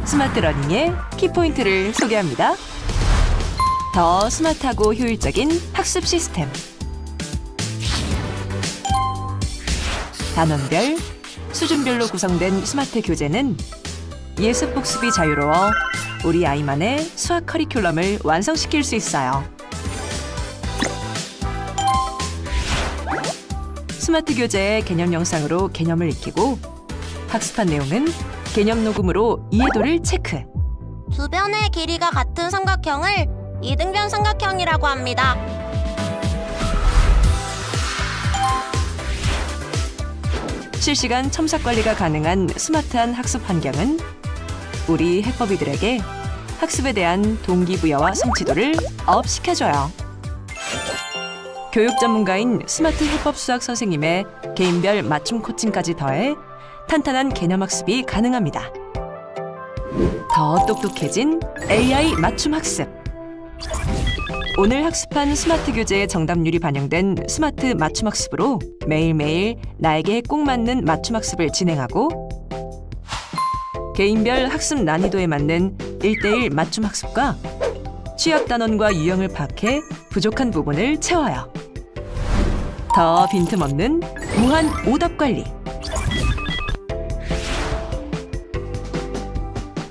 스마트 러닝의 키포인트를 소개합니다. 더 스마트하고 효율적인 학습 시스템. 단원별, 수준별로 구성된 스마트 교재는 예습 복습이 자유로워 우리 아이만의 수학 커리큘럼을 완성시킬 수 있어요. 스마트 교재의 개념 영상으로 개념을 익히고 학습한 내용은 개념 녹음으로 이해도를 체크. 두 변의 길이가 같은 삼각형을 이등변 삼각형이라고 합니다. 실시간 첨삭 관리가 가능한 스마트한 학습 환경은 우리 해법이들에게 학습에 대한 동기부여와 성취도를 업시켜줘요. 교육 전문가인 스마트 해법 수학 선생님의 개인별 맞춤 코칭까지 더해 탄탄한 개념 학습이 가능합니다. 더 똑똑해진 AI 맞춤 학습. 오늘 학습한 스마트 교재의 정답률이 반영된 스마트 맞춤 학습으로 매일매일 나에게 꼭 맞는 맞춤 학습을 진행하고 개인별 학습 난이도에 맞는 1:1 맞춤 학습과 취약 단원과 유형을 파악해 부족한 부분을 채워요. 더 빈틈없는 무한 오답 관리.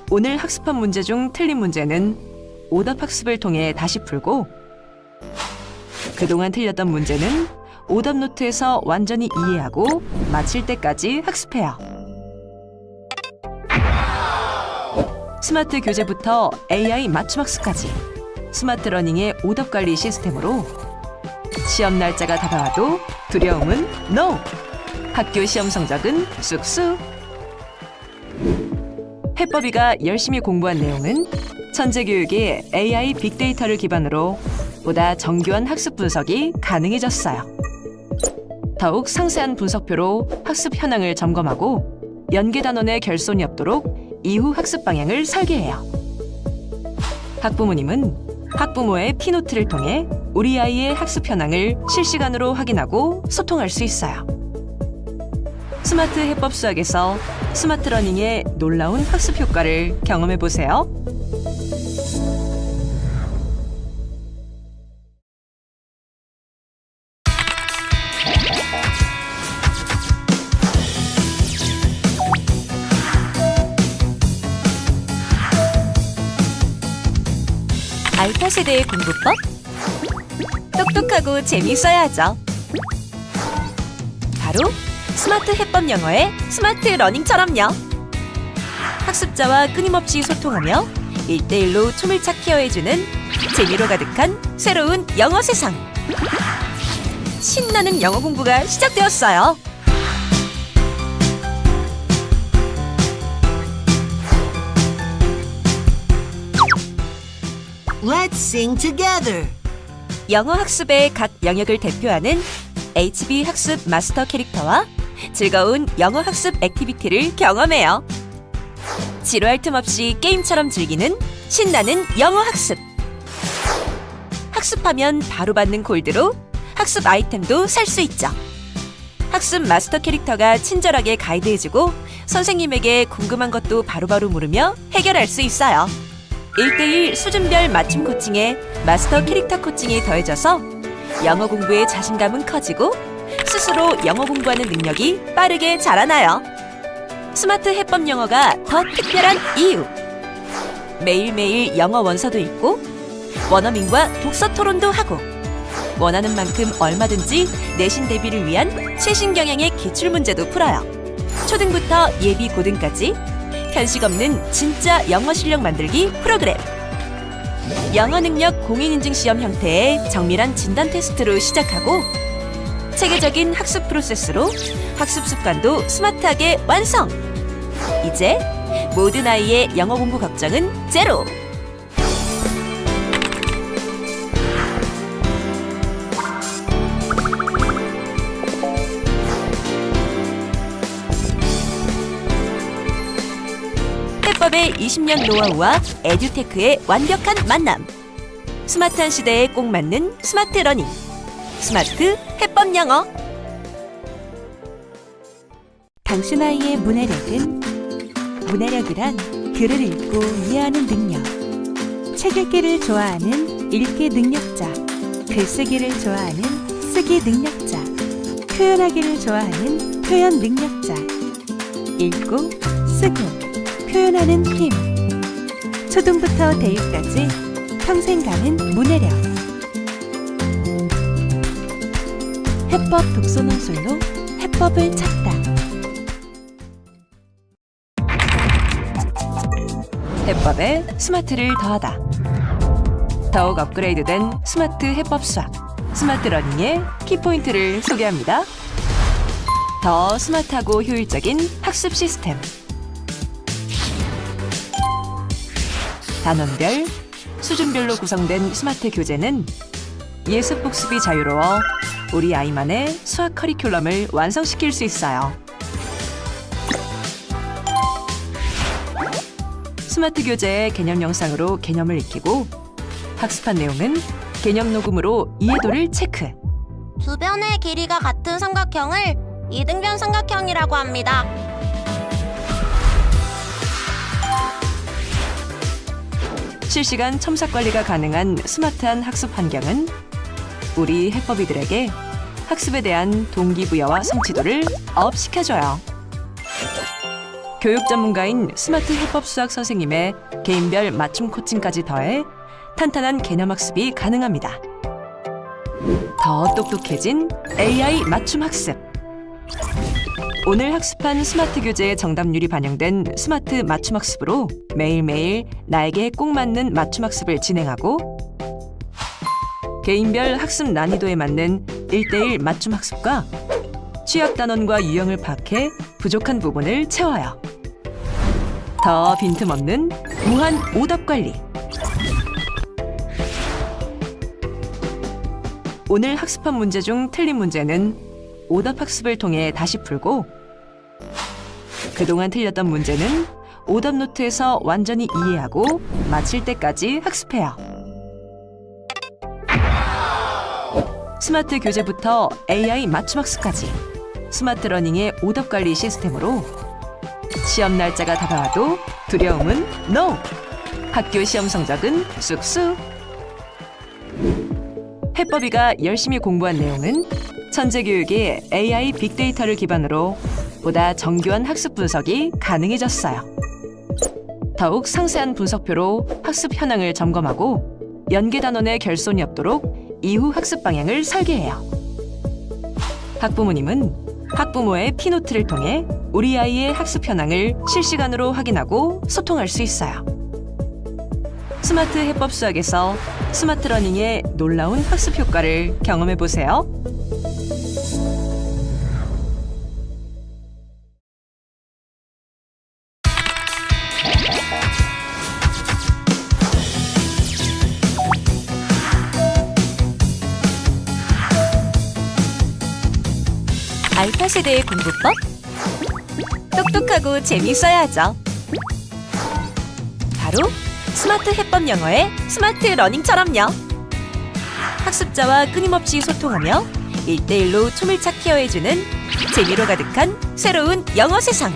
오늘 학습한 문제 중 틀린 문제는 오답 학습을 통해 다시 풀고 그동안 틀렸던 문제는 오답 노트에서 완전히 이해하고 마칠 때까지 학습해요. 스마트 교재부터 AI 맞춤 학습까지 스마트 러닝의 오답 관리 시스템으로 시험 날짜가 다가와도 두려움은 NO! 학교 시험 성적은 쑥쑥! 해법이가 열심히 공부한 내용은 천재교육의 AI 빅데이터를 기반으로 보다 정교한 학습 분석이 가능해졌어요. 더욱 상세한 분석표로 학습 현황을 점검하고 연계 단원의 결손이 없도록 이후 학습 방향을 설계해요. 학부모님은 학부모의 피노트를 통해 우리 아이의 학습 현황을 실시간으로 확인하고 소통할 수 있어요. 스마트 해법 수학에서 스마트 러닝의 놀라운 학습 효과를 경험해 보세요. 알파 세대의 공부법? 똑똑하고 재미있어야죠. 바로 스마트 해법 영어의 스마트 러닝처럼요. 학습자와 끊임없이 소통하며 1:1로 초밀착 케어해주는 재미로 가득한 새로운 영어 세상. 신나는 영어 공부가 시작되었어요. Let's sing together. 영어 학습의 각 영역을 대표하는 HB 학습 마스터 캐릭터와 즐거운 영어 학습 액티비티를 경험해요. 지루할 틈 없이 게임처럼 즐기는 신나는 영어 학습. 학습하면 바로 받는 골드로 학습 아이템도 살 수 있죠. 학습 마스터 캐릭터가 친절하게 가이드해주고 선생님에게 궁금한 것도 바로바로 물으며 해결할 수 있어요. 1:1 수준별 맞춤 코칭에 마스터 캐릭터 코칭이 더해져서 영어 공부에 자신감은 커지고 스스로 영어 공부하는 능력이 빠르게 자라나요. 스마트 해법 영어가 더 특별한 이유. 매일매일 영어 원서도 읽고 원어민과 독서 토론도 하고 원하는 만큼 얼마든지 내신 대비를 위한 최신 경향의 기출문제도 풀어요. 초등부터 예비 고등까지 현식 없는 진짜 영어 실력 만들기 프로그램. 영어 능력 공인인증 시험 형태의 정밀한 진단 테스트로 시작하고 체계적인 학습 프로세스로 학습 습관도 스마트하게 완성! 이제 모든 아이의 영어 공부 걱정은 제로! 해법의 20년 노하우와 에듀테크의 완벽한 만남. 스마트한 시대에 꼭 맞는 스마트 러닝. 스마트 해법 영어. 당신 아이의 문해력은 문해력이란 글을 읽고 이해하는 능력, 책 읽기를 좋아하는 읽기 능력자, 글쓰기를 좋아하는 쓰기 능력자, 표현하기를 좋아하는 표현 능력자, 읽고, 쓰고, 표현하는 힘, 초등부터 대입까지 평생 가는 문해력. 해법 독서논술로 해법을 찾다. 해법에 스마트를 더하다. 더욱 업그레이드된 스마트 해법 수학, 스마트 러닝의 키포인트를 소개합니다. 더 스마트하고 효율적인 학습 시스템. 단원별, 수준별로 구성된 스마트 교재는 예습 복습이 자유로워 우리 아이만의 수학 커리큘럼을 완성시킬 수 있어요. 스마트 교재의 개념 영상으로 개념을 익히고 학습한 내용은 개념 녹음으로 이해도를 체크. 주변의 길이가 같은 삼각형을 이등변 삼각형이라고 합니다. 실시간 첨삭 관리가 가능한 스마트한 학습 환경은 우리 해법이들에게 학습에 대한 동기부여와 성취도를 업시켜줘요. 교육 전문가인 스마트 해법 수학 선생님의 개인별 맞춤 코칭까지 더해 탄탄한 개념 학습이 가능합니다. 더 똑똑해진 AI 맞춤 학습. 오늘 학습한 스마트 교재의 정답률이 반영된 스마트 맞춤 학습으로 매일매일 나에게 꼭 맞는 맞춤 학습을 진행하고 개인별 학습 난이도에 맞는 1:1 맞춤 학습과 취약 단원과 유형을 파악해 부족한 부분을 채워요. 더 빈틈없는 무한 오답 관리. 오늘 학습한 문제 중 틀린 문제는 오답 학습을 통해 다시 풀고 그동안 틀렸던 문제는 오답 노트에서 완전히 이해하고 마칠 때까지 학습해요. 스마트 교재부터 AI 맞춤 학습까지 스마트 러닝의 오답 관리 시스템으로 시험 날짜가 다가와도 두려움은 NO! 학교 시험 성적은 쑥쑥! 해법이가 열심히 공부한 내용은 천재교육의 AI 빅데이터를 기반으로 보다 정교한 학습 분석이 가능해졌어요. 더욱 상세한 분석표로 학습 현황을 점검하고 연계 단원의 결손이 없도록 이후 학습 방향을 설계해요. 학부모님은 학부모의 피노트를 통해 우리 아이의 학습 현황을 실시간으로 확인하고 소통할 수 있어요. 스마트 해법 수학에서 스마트 러닝의 놀라운 학습 효과를 경험해 보세요. 알파 세대의 공부법? 똑똑하고 재미있어야죠. 바로 스마트 해법 영어의 스마트 러닝처럼요. 학습자와 끊임없이 소통하며 1:1로 초밀착 케어해주는 재미로 가득한 새로운 영어 세상.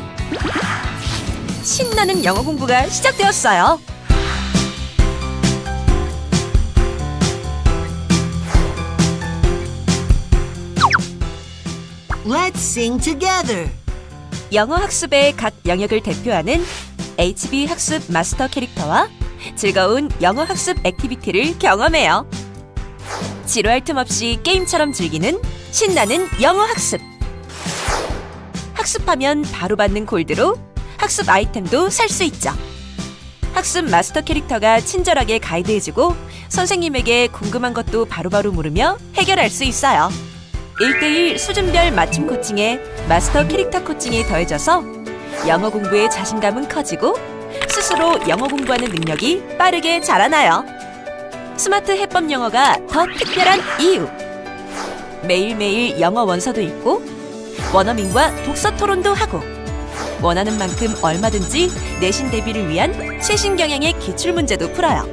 신나는 영어 공부가 시작되었어요. Let's sing together. 영어 학습의 각 영역을 대표하는 HB 학습 마스터 캐릭터와 즐거운 영어 학습 액티비티를 경험해요. 지루할 틈 없이 게임처럼 즐기는 신나는 영어 학습. 학습하면 바로 받는 골드로 학습 아이템도 살 수 있죠. 학습 마스터 캐릭터가 친절하게 가이드해주고 선생님에게 궁금한 것도 바로바로 물으며 해결할 수 있어요. 1:1 수준별 맞춤 코칭에 마스터 캐릭터 코칭이 더해져서 영어 공부의 자신감은 커지고 스스로 영어 공부하는 능력이 빠르게 자라나요. 스마트 해법 영어가 더 특별한 이유. 매일매일 영어 원서도 읽고 원어민과 독서 토론도 하고 원하는 만큼 얼마든지 내신 대비를 위한 최신 경향의 기출문제도 풀어요.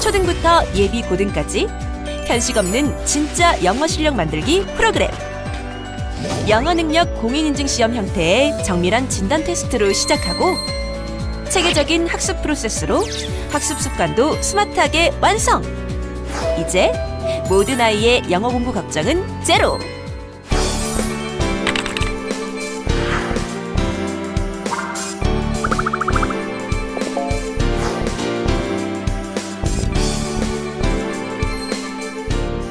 초등부터 예비 고등까지 현식 없는 진짜 영어 실력 만들기 프로그램. 영어 능력 공인인증 시험 형태의 정밀한 진단 테스트로 시작하고 체계적인 학습 프로세스로 학습 습관도 스마트하게 완성! 이제 모든 아이의 영어 공부 걱정은 제로!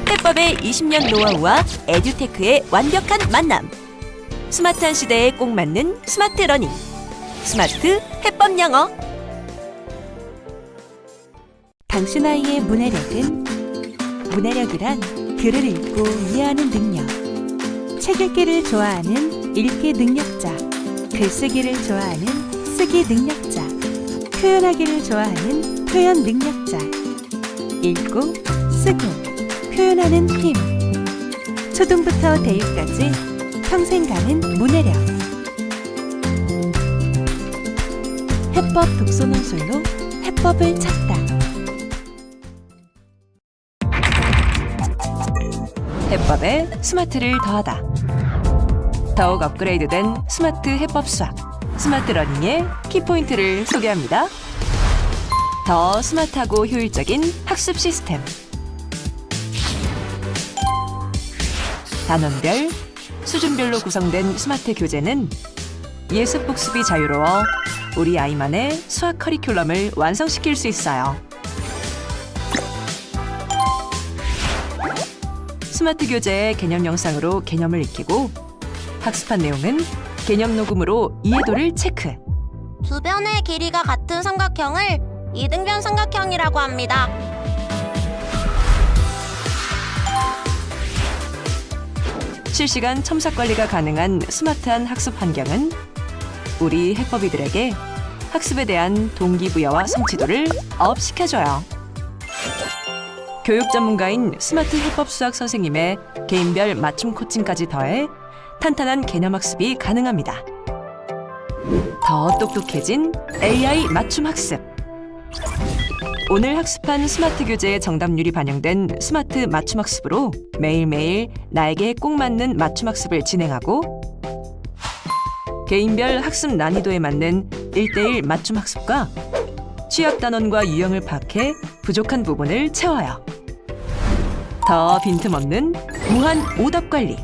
해법의 20년 노하우와 에듀테크의 완벽한 만남. 스마트한 시대에 꼭 맞는 스마트 러닝. 스마트 해법 영어. 당신 아이의 문해력은 문해력이란 글을 읽고 이해하는 능력. 책 읽기를 좋아하는 읽기 능력자. 글쓰기를 좋아하는 쓰기 능력자. 표현하기를 좋아하는 표현 능력자. 읽고 쓰고 표현하는 힘. 초등부터 대육까지 평생 가는 문해력. 해법 독서논술로 해법을 찾다. 해법에 스마트를 더하다. 더욱 업그레이드된 스마트 해법 수학, 스마트 러닝의 키포인트를 소개합니다. 더 스마트하고 효율적인 학습 시스템. 단원별, 수준별로 구성된 스마트 교재는 예습 복습이 자유로워 우리 아이만의 수학 커리큘럼을 완성시킬 수 있어요. 스마트 교재의 개념 영상으로 개념을 익히고 학습한 내용은 개념 녹음으로 이해도를 체크. 주변의 길이가 같은 삼각형을 이등변 삼각형이라고 합니다. 실시간 첨삭 관리가 가능한 스마트한 학습 환경은 우리 해법이들에게 학습에 대한 동기부여와 성취도를 업시켜줘요. 교육 전문가인 스마트 해법 수학 선생님의 개인별 맞춤 코칭까지 더해 탄탄한 개념 학습이 가능합니다. 더 똑똑해진 AI 맞춤 학습. 오늘 학습한 스마트 교재의 정답률이 반영된 스마트 맞춤 학습으로 매일매일 나에게 꼭 맞는 맞춤 학습을 진행하고 개인별 학습 난이도에 맞는 1:1 맞춤 학습과 취약 단원과 유형을 파악해 부족한 부분을 채워요. 더 빈틈없는 무한 오답 관리.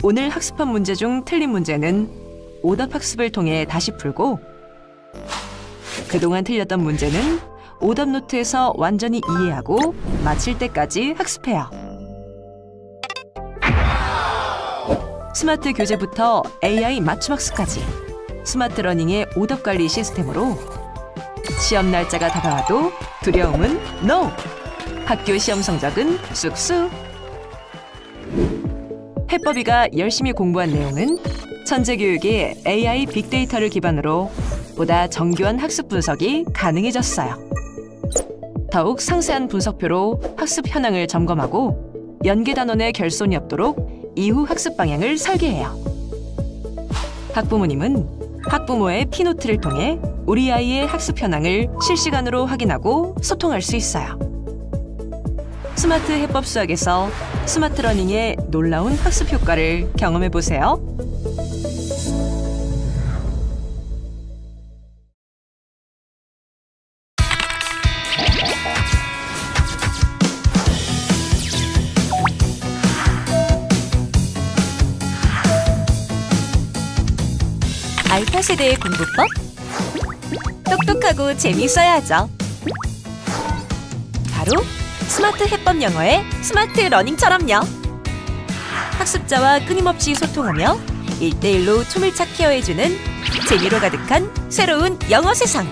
오늘 학습한 문제 중 틀린 문제는 오답 학습을 통해 다시 풀고 그동안 틀렸던 문제는 오답 노트에서 완전히 이해하고 마칠 때까지 학습해요. 스마트 교재부터 AI 맞춤 학습까지 스마트 러닝의 오답 관리 시스템으로 시험 날짜가 다가와도 두려움은 NO! 학교 시험 성적은 쑥쑥! 해법이가 열심히 공부한 내용은 천재교육의 AI 빅데이터를 기반으로 보다 정교한 학습 분석이 가능해졌어요. 더욱 상세한 분석표로 학습 현황을 점검하고 연계 단원의 결손이 없도록 이후 학습 방향을 설계해요. 학부모님은 학부모의 피노트를 통해 우리 아이의 학습 현황을 실시간으로 확인하고 소통할 수 있어요. 스마트 해법 수학에서 스마트 러닝의 놀라운 학습 효과를 경험해 보세요. 알파 세대의 공부법? 똑똑하고 재미있어야죠. 바로 스마트 해법 영어의 스마트 러닝처럼요. 학습자와 끊임없이 소통하며 1:1로 초밀착 케어해주는 재미로 가득한 새로운 영어 세상.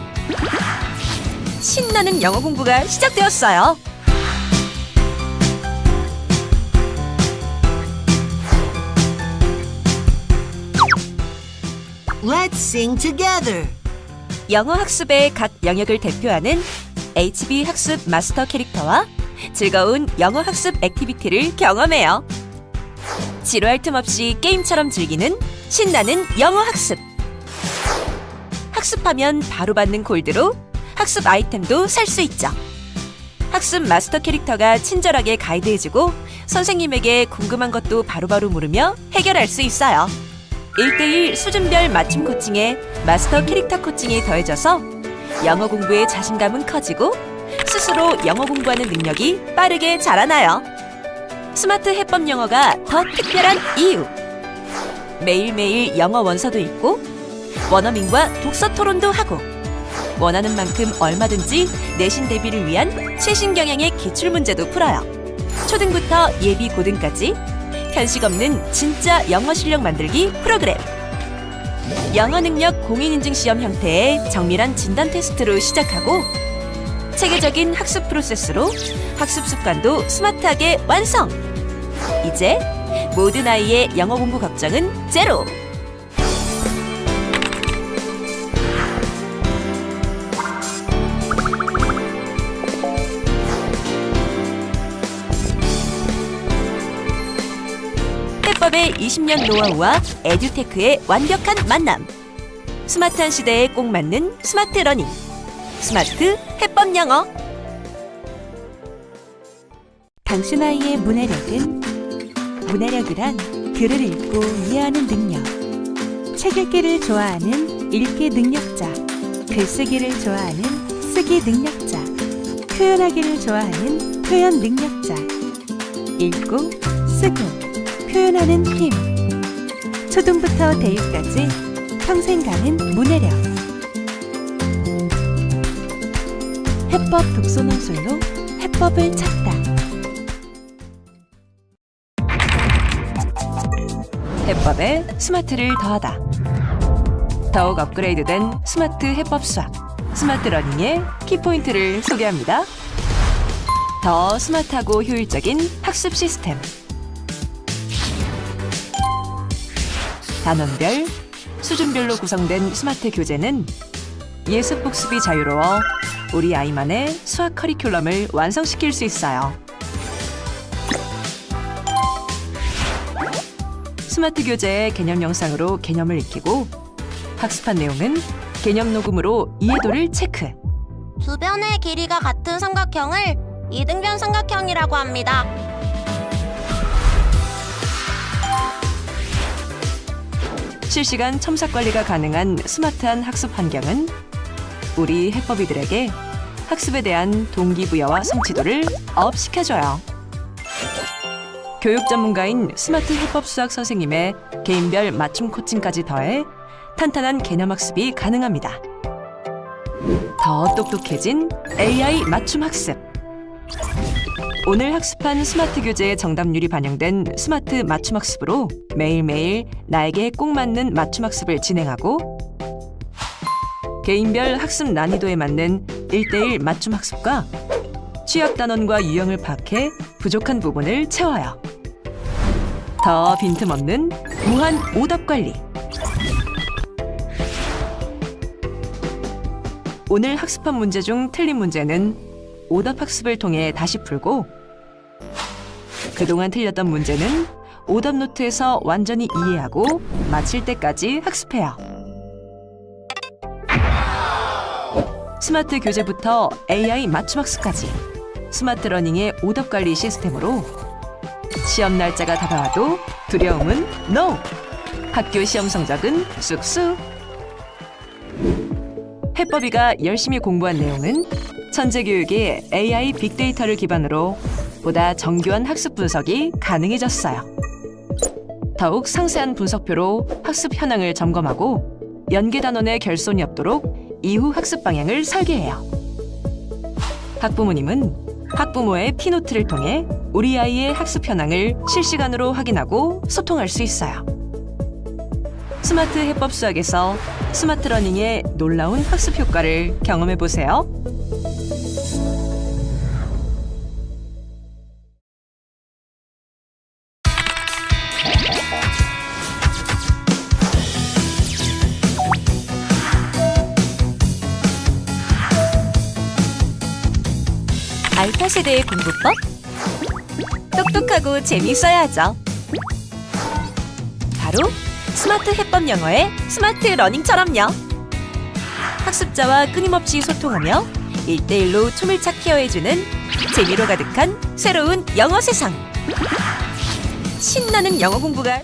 신나는 영어 공부가 시작되었어요. Let's sing together. 영어 학습의 각 영역을 대표하는 HB 학습 마스터 캐릭터와 즐거운 영어 학습 액티비티를 경험해요. 지루할 틈 없이 게임처럼 즐기는 신나는 영어 학습. 학습하면 바로 받는 골드로 학습 아이템도 살 수 있죠. 학습 마스터 캐릭터가 친절하게 가이드해주고 선생님에게 궁금한 것도 바로바로 물으며 해결할 수 있어요. 1대1 수준별 맞춤 코칭에 마스터 캐릭터 코칭이 더해져서 영어 공부의 자신감은 커지고 스스로 영어 공부하는 능력이 빠르게 자라나요. 스마트 해법 영어가 더 특별한 이유. 매일매일 영어 원서도 읽고 원어민과 독서 토론도 하고 원하는 만큼 얼마든지 내신 대비를 위한 최신 경향의 기출문제도 풀어요. 초등부터 예비 고등까지 현식 없는 진짜 영어 실력 만들기 프로그램. 영어 능력 공인인증 시험 형태의 정밀한 진단 테스트로 시작하고 체계적인 학습 프로세스로 학습 습관도 스마트하게 완성! 이제 모든 아이의 영어 공부 걱정은 제로! 해법의 20년 노하우와 에듀테크의 완벽한 만남. 스마트한 시대에 꼭 맞는 스마트 러닝. 스마트 해법 영어. 당신 아이의 문해력은 문해력이란 글을 읽고 이해하는 능력. 책 읽기를 좋아하는 읽기 능력자. 글쓰기를 좋아하는 쓰기 능력자. 표현하기를 좋아하는 표현 능력자. 읽고 쓰고 표현하는 힘. 초등부터 대육까지 평생 가는 문해력. 해법 독서논술로 해법을 찾다. 해법에 스마트를 더하다. 더욱 업그레이드된 스마트 해법 수학, 스마트 러닝의 키포인트를 소개합니다. 더 스마트하고 효율적인 학습 시스템. 단원별, 수준별로 구성된 스마트 교재는 예습 복습이 자유로워 우리 아이만의 수학 커리큘럼을 완성시킬 수 있어요. 스마트 교재의 개념 영상으로 개념을 익히고 학습한 내용은 개념 녹음으로 이해도를 체크. 두 변의 길이가 같은 삼각형을 이등변 삼각형이라고 합니다. 실시간 첨삭 관리가 가능한 스마트한 학습 환경은 우리 해법이들에게 학습에 대한 동기부여와 성취도를 업시켜줘요. 교육 전문가인 스마트 해법 수학 선생님의 개인별 맞춤 코칭까지 더해 탄탄한 개념 학습이 가능합니다. 더 똑똑해진 AI 맞춤 학습. 오늘 학습한 스마트 교재의 정답률이 반영된 스마트 맞춤 학습으로 매일매일 나에게 꼭 맞는 맞춤 학습을 진행하고 개인별 학습 난이도에 맞는 1대1 맞춤 학습과 취약 단원과 유형을 파악해 부족한 부분을 채워요. 더 빈틈없는 무한 오답 관리. 오늘 학습한 문제 중 틀린 문제는 오답 학습을 통해 다시 풀고 그동안 틀렸던 문제는 오답 노트에서 완전히 이해하고 마칠 때까지 학습해요. 스마트 교재부터 AI 맞춤 학습까지 스마트 러닝의 오답 관리 시스템으로 시험 날짜가 다가와도 두려움은 NO! 학교 시험 성적은 쑥쑥! 해법이가 열심히 공부한 내용은 천재교육의 AI 빅데이터를 기반으로 보다 정교한 학습 분석이 가능해졌어요. 더욱 상세한 분석표로 학습 현황을 점검하고 연계 단원의 결손이 없도록 이후 학습 방향을 설계해요. 학부모님은 학부모의 피노트를 통해 우리 아이의 학습 현황을 실시간으로 확인하고 소통할 수 있어요. 스마트 해법 수학에서 스마트 러닝의 놀라운 학습 효과를 경험해 보세요. 알파 세대의 공부법? 똑똑하고 재미있어야죠. 바로 스마트 해법 영어의 스마트 러닝처럼요. 학습자와 끊임없이 소통하며 1대1로 초밀착 케어해주는 재미로 가득한 새로운 영어 세상. 신나는 영어 공부가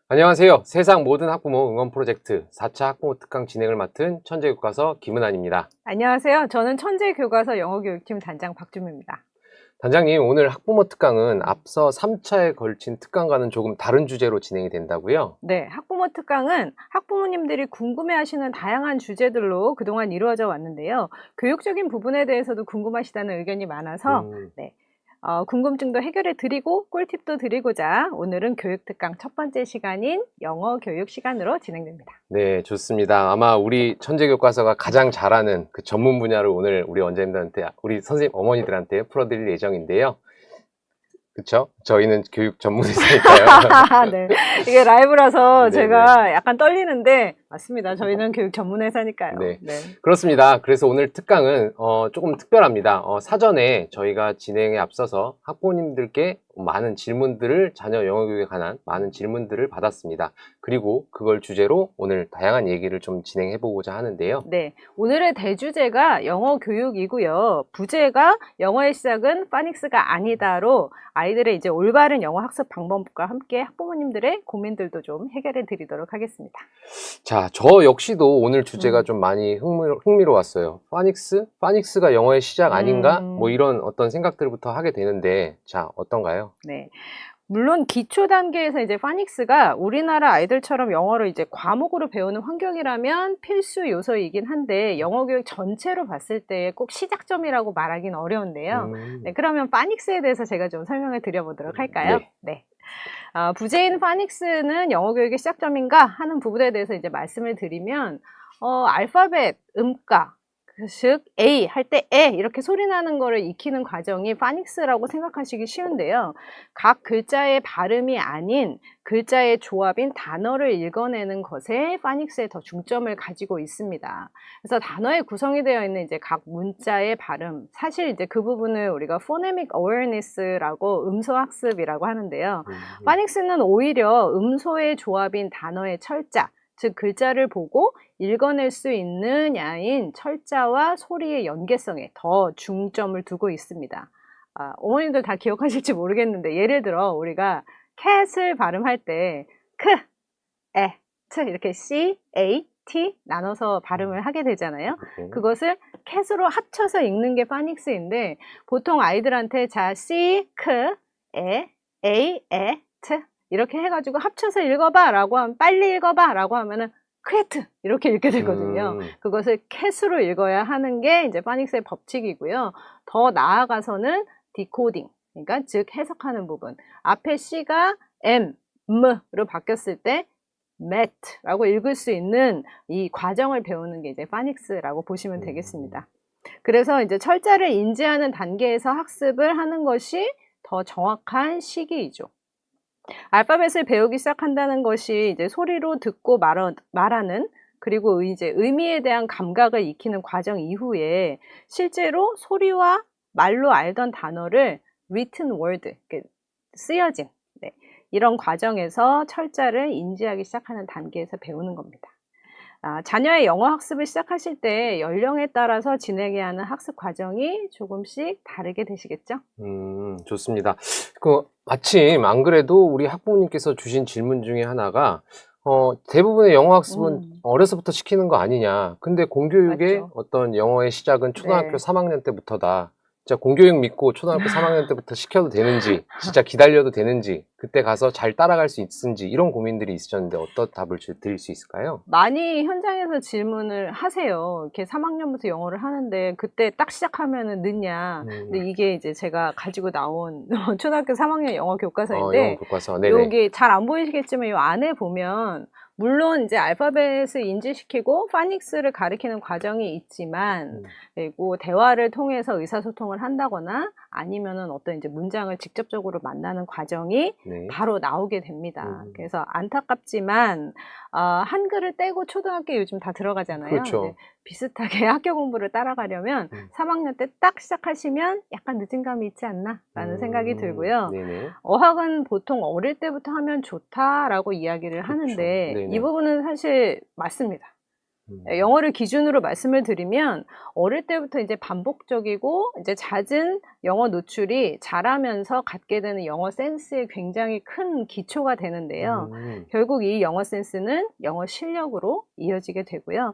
안녕하세요. 세상 모든 학부모 응원 프로젝트 4차 학부모 특강 진행을 맡은 천재교과서 김은환입니다. 안녕하세요. 저는 천재교과서 영어교육팀 단장 박주미입니다. 단장님, 오늘 학부모 특강은 앞서 3차에 걸친 특강과는 조금 다른 주제로 진행이 된다고요? 네, 학부모 특강은 학부모님들이 궁금해하시는 다양한 주제들로 그동안 이루어져 왔는데요. 교육적인 부분에 대해서도 궁금하시다는 의견이 많아서 궁금증도 해결해 드리고 꿀팁도 드리고자 오늘은 교육특강 첫 번째 시간인 영어 교육 시간으로 진행됩니다. 네, 좋습니다. 아마 우리 천재교과서가 가장 잘하는 그 전문 분야를 오늘 우리 원장님들한테, 우리 선생님 어머니들한테 풀어드릴 예정인데요. 그쵸? 저희는 교육 전문의사니까요. 네, 이게 라이브라서 네네. 제가 약간 떨리는데 맞습니다. 저희는 교육 전문회사니까요. 네. 그렇습니다. 그래서 오늘 특강은 조금 특별합니다. 사전에 저희가 진행에 앞서서 학부모님들께 많은 질문들을 자녀 영어교육에 관한 많은 질문들을 받았습니다. 그리고 그걸 주제로 오늘 다양한 얘기를 좀 진행해 보고자 하는데요. 네, 오늘의 대주제가 영어 교육이고요. 부제가 영어의 시작은 파닉스가 아니다로 아이들의 이제 올바른 영어 학습 방법과 함께 학부모님들의 고민들도 좀 해결해 드리도록 하겠습니다. 자, 저 역시도 오늘 주제가 좀 많이 흥미로웠어요. 파닉스? 파닉스가 영어의 시작 아닌가? 뭐 이런 어떤 생각들부터 하게 되는데, 자, 어떤가요? 네. 물론 기초 단계에서 이제 파닉스가 우리나라 아이들처럼 영어를 이제 과목으로 배우는 환경이라면 필수 요소이긴 한데 영어 교육 전체로 봤을 때 꼭 시작점이라고 말하기는 어려운데요. 네, 그러면 파닉스에 대해서 제가 좀 설명을 드려보도록 할까요? 네. 부제인 파닉스는 영어 교육의 시작점인가 하는 부분에 대해서 이제 말씀을 드리면 알파벳, 음가, 즉 A 할 때 에 이렇게 소리 나는 거를 익히는 과정이 파닉스라고 생각하시기 쉬운데요. 각 글자의 발음이 아닌 글자의 조합인 단어를 읽어내는 것에 파닉스에 더 중점을 가지고 있습니다. 그래서 단어의 구성이 되어 있는 이제 각 문자의 발음, 사실 이제 그 부분을 우리가 phonemic awareness라고 음소 학습이라고 하는데요. 파닉스는 오히려 음소의 조합인 단어의 철자, 즉 글자를 보고 읽어낼 수 있느냐인 철자와 소리의 연계성에 더 중점을 두고 있습니다. 어머님들 다 기억하실지 모르겠는데 예를 들어 우리가 cat을 발음할 때 크, 에, 트 이렇게 C, A, T 나눠서 발음을 하게 되잖아요. 그것을 cat으로 합쳐서 읽는 게 파닉스인데 보통 아이들한테 자 C, 크, 에, A, 에, 트 이렇게 해가지고 합쳐서 읽어봐 라고 하면 빨리 읽어봐 라고 하면은 크에트 이렇게 읽게 되거든요. 그것을 캣으로 읽어야 하는 게 이제 파닉스의 법칙이고요. 더 나아가서는 디코딩, 그러니까 즉 해석하는 부분. 앞에 C가 M, M로 바뀌었을 때 Met라고 읽을 수 있는 이 과정을 배우는 게 이제 파닉스라고 보시면 되겠습니다. 그래서 이제 철자를 인지하는 단계에서 학습을 하는 것이 더 정확한 시기이죠. 알파벳을 배우기 시작한다는 것이 이제 소리로 듣고 말하는 그리고 이제 의미에 대한 감각을 익히는 과정 이후에 실제로 소리와 말로 알던 단어를 written word, 쓰여진 이런 과정에서 철자를 인지하기 시작하는 단계에서 배우는 겁니다. 자녀의 영어 학습을 시작하실 때 연령에 따라서 진행해야 하는 학습 과정이 조금씩 다르게 되시겠죠? 좋습니다. 마침 안 그래도 우리 학부모님께서 주신 질문 중에 하나가 대부분의 영어 학습은 어려서부터 시키는 거 아니냐. 근데 공교육의 맞죠. 어떤 영어의 시작은 초등학교 3학년 때부터다. 진짜 공교육 믿고 초등학교 3학년 때부터 시켜도 되는지, 진짜 기다려도 되는지, 그때 가서 잘 따라갈 수 있는지 이런 고민들이 있으셨는데 어떤 답을 드릴 수 있을까요? 많이 현장에서 질문을 하세요. 이렇게 3학년부터 영어를 하는데 그때 딱 시작하면은 늦냐. 근데 이게 이제 제가 가지고 나온 초등학교 3학년 영어 교과서인데 영어 교과서. 네네. 여기 잘 안 보이시겠지만 이 안에 보면 물론 이제 알파벳을 인지시키고 파닉스를 가리키는 과정이 있지만 그리고 대화를 통해서 의사소통을 한다거나 아니면은 어떤 이제 문장을 직접적으로 만나는 과정이 바로 나오게 됩니다. 그래서 안타깝지만 한글을 떼고 초등학교에 요즘 다 들어가잖아요. 그렇죠. 비슷하게 학교 공부를 따라가려면 3학년 때 딱 시작하시면 약간 늦은 감이 있지 않나 라는 생각이 들고요. 네네. 어학은 보통 어릴 때부터 하면 좋다라고 이야기를 하는데 네네. 이 부분은 사실 맞습니다. 영어를 기준으로 말씀을 드리면 어릴 때부터 이제 반복적이고 이제 잦은 영어 노출이 자라면서 갖게 되는 영어 센스에 굉장히 큰 기초가 되는데요. 결국 이 영어 센스는 영어 실력으로 이어지게 되고요.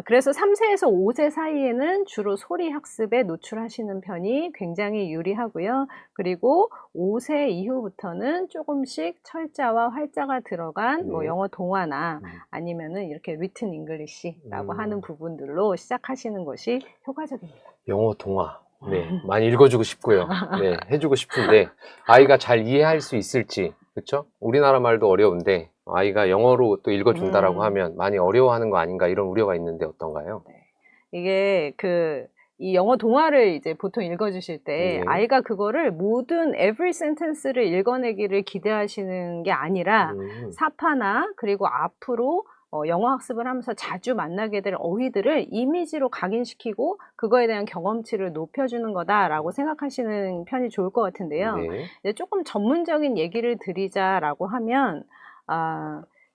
그래서 3세에서 5세 사이에는 주로 소리 학습에 노출하시는 편이 굉장히 유리하고요. 그리고 5세 이후부터는 조금씩 철자와 활자가 들어간 뭐 네. 영어 동화나 아니면은 이렇게 리튼 잉글리시라고 하는 부분들로 시작하시는 것이 효과적입니다. 영어 동화. 네, 많이 읽어주고 싶고요. 네, 해주고 싶은데 아이가 잘 이해할 수 있을지, 그렇죠? 우리나라 말도 어려운데 아이가 영어로 또 읽어준다라고 하면 많이 어려워하는 거 아닌가 이런 우려가 있는데 어떤가요? 이게 이 영어 동화를 이제 보통 읽어주실 때 네. 아이가 그거를 모든 every sentence를 읽어내기를 기대하시는 게 아니라 사파나 그리고 앞으로 영어 학습을 하면서 자주 만나게 될 어휘들을 이미지로 각인시키고 그거에 대한 경험치를 높여주는 거다라고 생각하시는 편이 좋을 것 같은데요. 네. 이제 조금 전문적인 얘기를 드리자라고 하면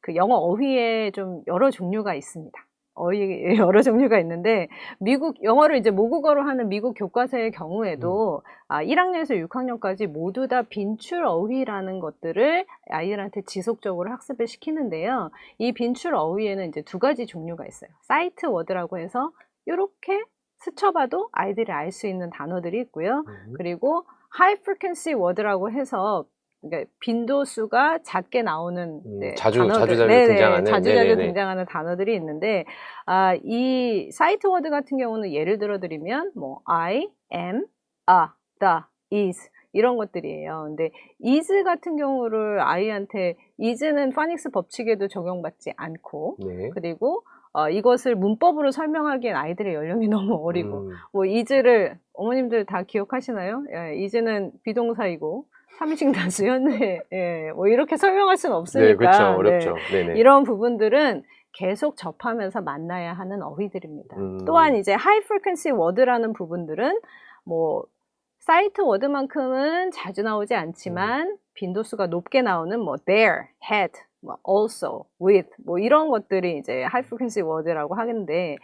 그 영어 어휘에 좀 여러 종류가 있습니다. 어휘 여러 종류가 있는데 미국 영어를 이제 모국어로 하는 미국 교과서의 경우에도 1학년에서 6학년까지 모두 다 빈출 어휘라는 것들을 아이들한테 지속적으로 학습을 시키는데요. 이 빈출 어휘에는 이제 두 가지 종류가 있어요. 사이트 워드라고 해서 이렇게 스쳐봐도 아이들이 알 수 있는 단어들이 있고요. 그리고 하이 프리퀀시 워드라고 해서 그러니까 빈도수가 작게 나오는 자주 단어들, 등장하는 자주 등장하는 단어들이 있는데 이 사이트 워드 같은 경우는 예를 들어 드리면 뭐 I, am, the, is 이런 것들이에요. 근데 is 같은 경우를 아이한테 is는 파닉스 법칙에도 적용받지 않고 네. 그리고 이것을 문법으로 설명하기엔 아이들의 연령이 너무 어리고 뭐 is를 어머님들 다 기억하시나요? is는 비동사이고 3인칭 다수 현재 뭐 이렇게 설명할 수는 없으니까 네, 그렇죠. 어렵죠. 네네. 이런 부분들은 계속 접하면서 만나야 하는 어휘들입니다. 또한 이제 high frequency word라는 부분들은 뭐 사이트 워드만큼은 자주 나오지 않지만 빈도수가 높게 나오는 뭐 there, had, 뭐 also, with 뭐 이런 것들이 이제 high frequency word라고 하는데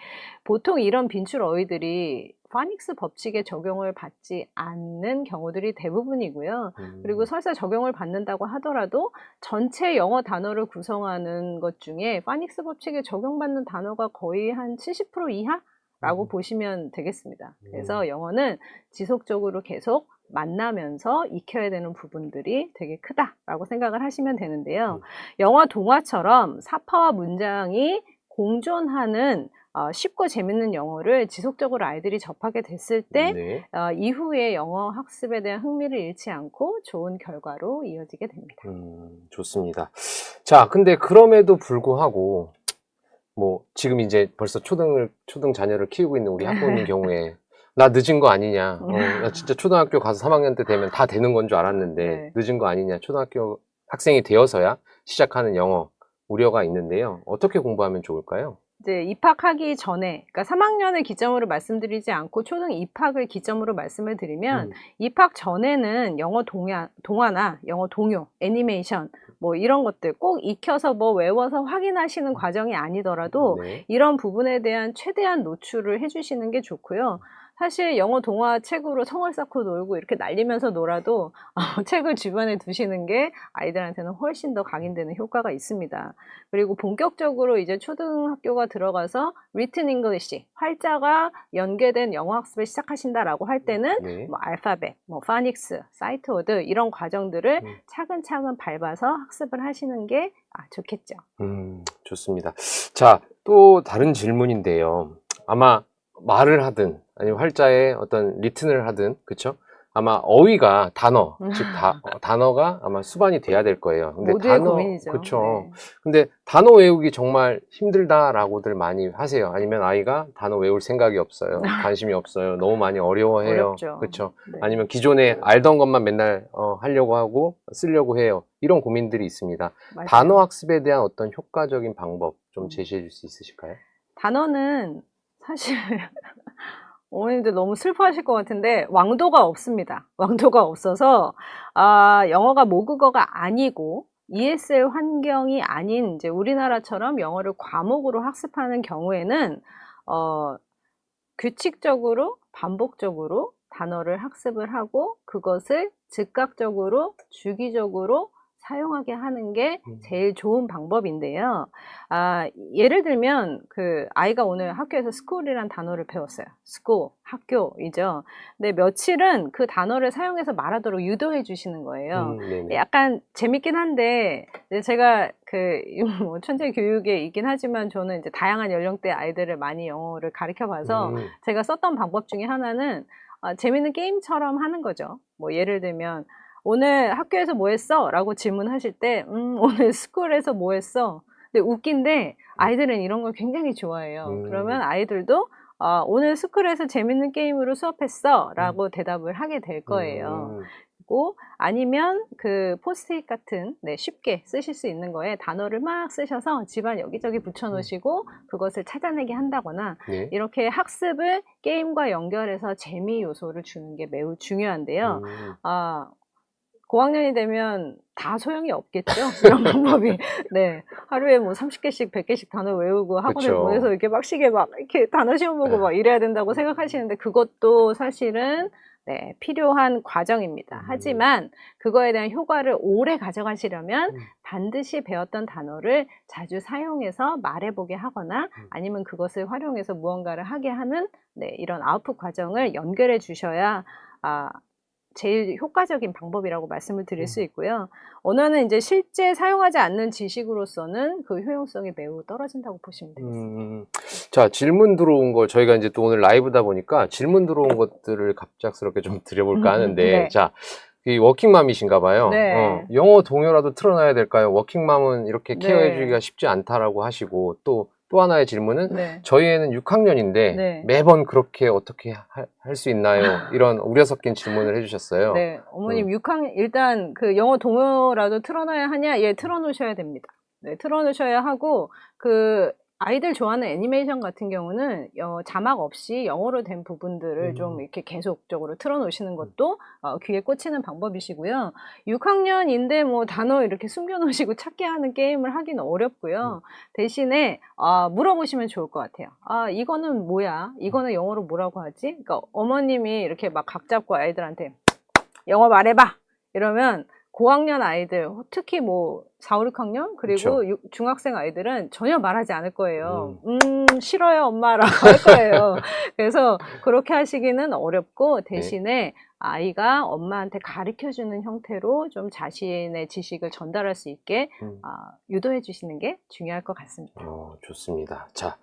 보통 이런 빈출 어휘들이 파닉스 법칙의 적용을 받지 않는 경우들이 대부분이고요. 그리고 설사 적용을 받는다고 하더라도 전체 영어 단어를 구성하는 것 중에 파닉스 법칙에 적용받는 단어가 거의 한 70% 이하라고 보시면 되겠습니다. 그래서 영어는 지속적으로 계속 만나면서 익혀야 되는 부분들이 되게 크다라고 생각을 하시면 되는데요. 영어 동화처럼 사파와 문장이 공존하는 쉽고 재밌는 영어를 지속적으로 아이들이 접하게 됐을 때 네. 이후에 영어 학습에 대한 흥미를 잃지 않고 좋은 결과로 이어지게 됩니다. 좋습니다. 자, 근데 그럼에도 불구하고 뭐 지금 이제 벌써 초등 자녀를 키우고 있는 우리 학부모님 경우에 나 늦은 거 아니냐. 나 진짜 초등학교 가서 3학년 때 되면 다 되는 건 줄 알았는데 네. 늦은 거 아니냐. 초등학교 학생이 되어서야 시작하는 영어 우려가 있는데요. 어떻게 공부하면 좋을까요? 이제 입학하기 전에, 그러니까 3학년을 기점으로 말씀드리지 않고 초등 입학을 기점으로 말씀을 드리면 입학 전에는 영어 동화나 영어 동요, 애니메이션 뭐 이런 것들 꼭 익혀서 뭐 외워서 확인하시는 과정이 아니더라도 네. 이런 부분에 대한 최대한 노출을 해주시는 게 좋고요. 사실 영어 동화 책으로 성을 쌓고 놀고 이렇게 날리면서 놀아도 책을 주변에 두시는 게 아이들한테는 훨씬 더 각인되는 효과가 있습니다. 그리고 본격적으로 이제 초등학교가 들어가서 written English, 활자가 연계된 영어 학습을 시작하신다라고 할 때는 네. 뭐 알파벳, 뭐 파닉스, 사이트 워드 이런 과정들을 차근차근 밟아서 학습을 하시는 게 좋겠죠. 좋습니다. 자, 또 다른 질문인데요. 아마 말을 하든 아니면 활자에 어떤 리튼을 하든 그쵸? 아마 어휘가 단어, 즉 단어가 아마 수반이 돼야 될 거예요. 근데 모두의 고민이죠. 그쵸? 네. 근데 단어 외우기 정말 힘들다라고들 많이 하세요. 아니면 아이가 단어 외울 생각이 없어요. 관심이 없어요. 너무 많이 어려워해요. 어렵죠. 그쵸? 네. 아니면 기존에 알던 것만 맨날 하려고 하고 쓰려고 해요. 이런 고민들이 있습니다. 맞아요. 단어 학습에 대한 어떤 효과적인 방법 좀 제시해 줄 수 있으실까요? 단어는 사실 어머님들 너무 슬퍼하실 것 같은데 왕도가 없습니다. 왕도가 없어서 영어가 모국어가 아니고 ESL 환경이 아닌 이제 우리나라처럼 영어를 과목으로 학습하는 경우에는 규칙적으로 반복적으로 단어를 학습을 하고 그것을 즉각적으로 주기적으로 사용하게 하는 게 제일 좋은 방법인데요. 예를 들면 그 아이가 오늘 학교에서 school이란 단어를 배웠어요. school, 학교이죠. 근데 며칠은 그 단어를 사용해서 말하도록 유도해 주시는 거예요. 네네. 약간 재밌긴 한데 제가 그 뭐 천재 교육에 있긴 하지만 저는 이제 다양한 연령대 아이들을 많이 영어를 가르쳐 봐서 제가 썼던 방법 중에 하나는 재밌는 게임처럼 하는 거죠. 뭐 예를 들면 오늘 학교에서 뭐 했어? 라고 질문하실 때 오늘 스쿨에서 뭐 했어? 근데 웃긴데 아이들은 이런 걸 굉장히 좋아해요. 그러면 아이들도 오늘 스쿨에서 재밌는 게임으로 수업했어 라고 대답을 하게 될 거예요. 그리고 아니면 그 포스트잇 같은 쉽게 쓰실 수 있는 거에 단어를 막 쓰셔서 집안 여기저기 붙여놓으시고 그것을 찾아내게 한다거나 네. 이렇게 학습을 게임과 연결해서 재미 요소를 주는 게 매우 중요한데요. 고학년이 되면 다 소용이 없겠죠? 이런 방법이. 네. 하루에 뭐 30개씩, 100개씩 단어 외우고 학원에 그쵸. 보내서 이렇게 빡시게 막 이렇게 단어 시험 보고 막 이래야 된다고 생각하시는데 그것도 사실은 필요한 과정입니다. 하지만 그거에 대한 효과를 오래 가져가시려면 반드시 배웠던 단어를 자주 사용해서 말해보게 하거나 아니면 그것을 활용해서 무언가를 하게 하는 이런 아웃풋 과정을 연결해 주셔야 제일 효과적인 방법이라고 말씀을 드릴 수 있고요. 언어는 이제 실제 사용하지 않는 지식으로서는 그 효용성이 매우 떨어진다고 보시면 되겠습니다. 자, 질문 들어온 걸 저희가 이제 또 오늘 라이브다 보니까 질문 들어온 것들을 갑작스럽게 좀 드려볼까 하는데, 네. 자, 이 워킹맘이신가 봐요. 네. 영어 동요라도 틀어놔야 될까요? 워킹맘은 이렇게 네. 케어해주기가 쉽지 않다라고 하시고, 또 하나의 질문은 저희 애는 6학년인데 네. 매번 그렇게 어떻게 할 수 있나요? 이런 우려 섞인 질문을 해주셨어요. 네, 어머님 6학년 일단 그 영어 동요라도 틀어놔야 하냐? 예, 틀어놓으셔야 됩니다. 네, 틀어놓으셔야 하고 그 아이들 좋아하는 애니메이션 같은 경우는 자막 없이 영어로 된 부분들을 좀 이렇게 계속적으로 틀어놓으시는 것도 귀에 꽂히는 방법이시고요. 6학년인데 뭐 단어 이렇게 숨겨놓으시고 찾게 하는 게임을 하기는 어렵고요. 대신에 물어보시면 좋을 것 같아요. 이거는 뭐야? 이거는 영어로 뭐라고 하지? 그러니까 어머님이 이렇게 막 각 잡고 아이들한테 영어 말해봐! 이러면 고학년 아이들, 특히 뭐 4, 5, 6학년 그리고 그쵸. 중학생 아이들은 전혀 말하지 않을 거예요. 싫어요 엄마라고 할 거예요. 그래서 그렇게 하시기는 어렵고 대신에 아이가 엄마한테 가르쳐주는 형태로 좀 자신의 지식을 전달할 수 있게 유도해 주시는 게 중요할 것 같습니다. 좋습니다. 자,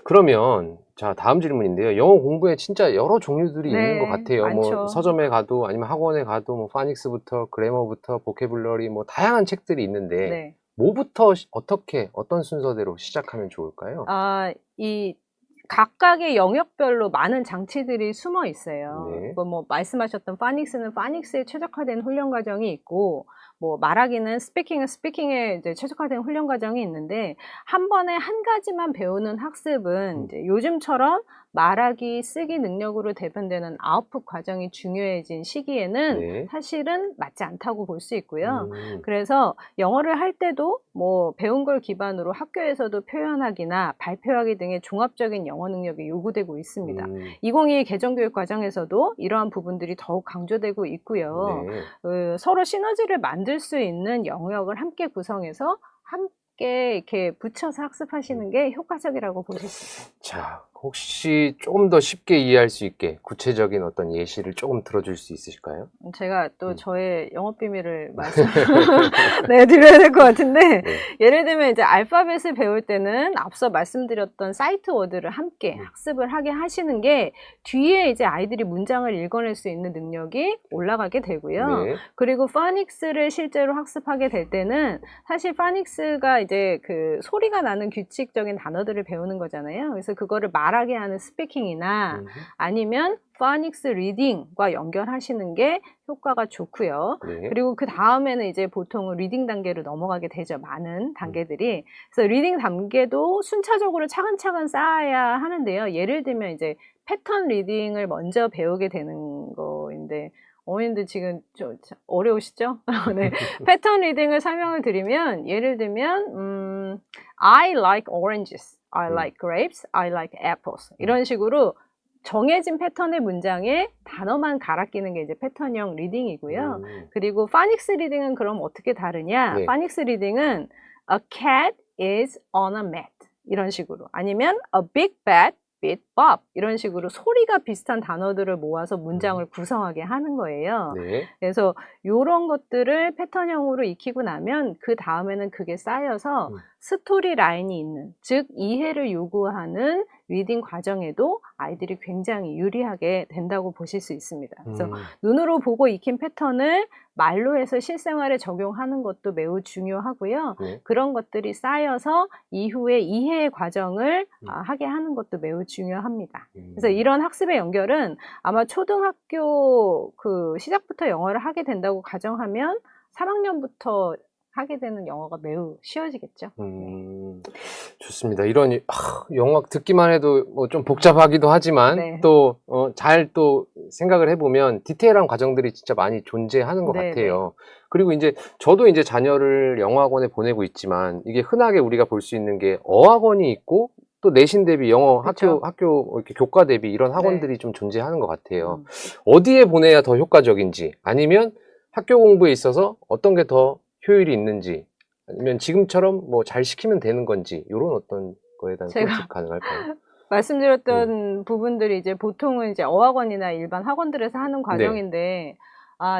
그러면 다음 질문인데요. 영어 공부에 진짜 여러 종류들이 있는 것 같아요. 많죠. 뭐 서점에 가도 아니면 학원에 가도 뭐 파닉스부터 그래머부터 보케블러리 뭐 다양한 책들이 있는데 뭐부터 어떻게 어떤 순서대로 시작하면 좋을까요? 이 각각의 영역별로 많은 장치들이 숨어 있어요. 네. 이거 뭐 말씀하셨던 파닉스는 파닉스에 최적화된 훈련 과정이 있고, 뭐 말하기는 스피킹은 스피킹에 이제 최적화된 훈련 과정이 있는데 한 번에 한 가지만 배우는 학습은 이제 요즘처럼 말하기, 쓰기 능력으로 대변되는 아웃풋 과정이 중요해진 시기에는 사실은 맞지 않다고 볼 수 있고요. 그래서 영어를 할 때도 뭐 배운 걸 기반으로 학교에서도 표현하기나 발표하기 등의 종합적인 영어 능력이 요구되고 있습니다. 2022 개정교육 과정에서도 이러한 부분들이 더욱 강조되고 있고요. 서로 시너지를 만들 수 있는 영역을 함께 구성해서 함께 이렇게 붙여서 학습하시는 게 효과적이라고 보실 수 있어요. 자, 혹시 조금 더 쉽게 이해할 수 있게 구체적인 어떤 예시를 조금 들어줄 수 있으실까요? 제가 또 저의 영업 비밀을 드려야 될 것 같은데 예를 들면 이제 알파벳을 배울 때는 앞서 말씀드렸던 사이트 워드를 함께 학습을 하게 하시는 게 뒤에 이제 아이들이 문장을 읽어낼 수 있는 능력이 올라가게 되고요. 그리고 파닉스를 실제로 학습하게 될 때는 사실 파닉스가 이제 그 소리가 나는 규칙적인 단어들을 배우는 거잖아요. 그래서 그거를 말하게 하는 스피킹이나 아니면 파닉스 리딩과 연결하시는 게 효과가 좋고요. 그리고 그 다음에는 이제 보통은 리딩 단계로 넘어가게 되죠. 많은 단계들이. 그래서 리딩 단계도 순차적으로 차근차근 쌓아야 하는데요. 예를 들면 이제 패턴 리딩을 먼저 배우게 되는 거인데 어머님들 지금 좀 어려우시죠? 네. 패턴 리딩을 설명을 드리면 예를 들면 I like oranges, I like grapes, I like apples 이런 식으로 정해진 패턴의 문장에 단어만 갈아 끼는 게 이제 패턴형 리딩이고요. 그리고 파닉스 리딩은 그럼 어떻게 다르냐? 네. 파닉스 리딩은 A cat is on a mat 이런 식으로 아니면 A big bat beat Bob 이런 식으로 소리가 비슷한 단어들을 모아서 문장을 구성하게 하는 거예요. 네. 그래서 이런 것들을 패턴형으로 익히고 나면 그 다음에는 그게 쌓여서 스토리 라인이 있는 즉 이해를 요구하는 리딩 과정에도 아이들이 굉장히 유리하게 된다고 보실 수 있습니다. 그래서 눈으로 보고 익힌 패턴을 말로 해서 실생활에 적용하는 것도 매우 중요하고요. 네. 그런 것들이 쌓여서 이후에 이해의 과정을 하게 하는 것도 매우 중요합니다. 그래서 이런 학습의 연결은 아마 초등학교 그 시작부터 영어를 하게 된다고 가정하면 3학년부터 하게 되는 영어가 매우 쉬워지겠죠. 좋습니다. 이런 영어 듣기만 해도 뭐 좀 복잡하기도 하지만 네. 또 잘 또 생각을 해보면 디테일한 과정들이 진짜 많이 존재하는 것 네, 같아요. 그리고 이제 저도 이제 자녀를 영어학원에 보내고 있지만 이게 흔하게 우리가 볼 수 있는 게 어학원이 있고 또 내신 대비 영어 그쵸. 학교 이렇게 교과 대비 이런 학원들이 좀 존재하는 것 같아요. 어디에 보내야 더 효과적인지 아니면 학교 공부에 있어서 어떤 게 더 효율이 있는지 아니면 지금처럼 뭐 잘 시키면 되는 건지 이런 어떤 거에 대한 제가 꿀팁 가능할까요? 말씀드렸던 부분들이 이제 보통은 이제 어학원이나 일반 학원들에서 하는 과정인데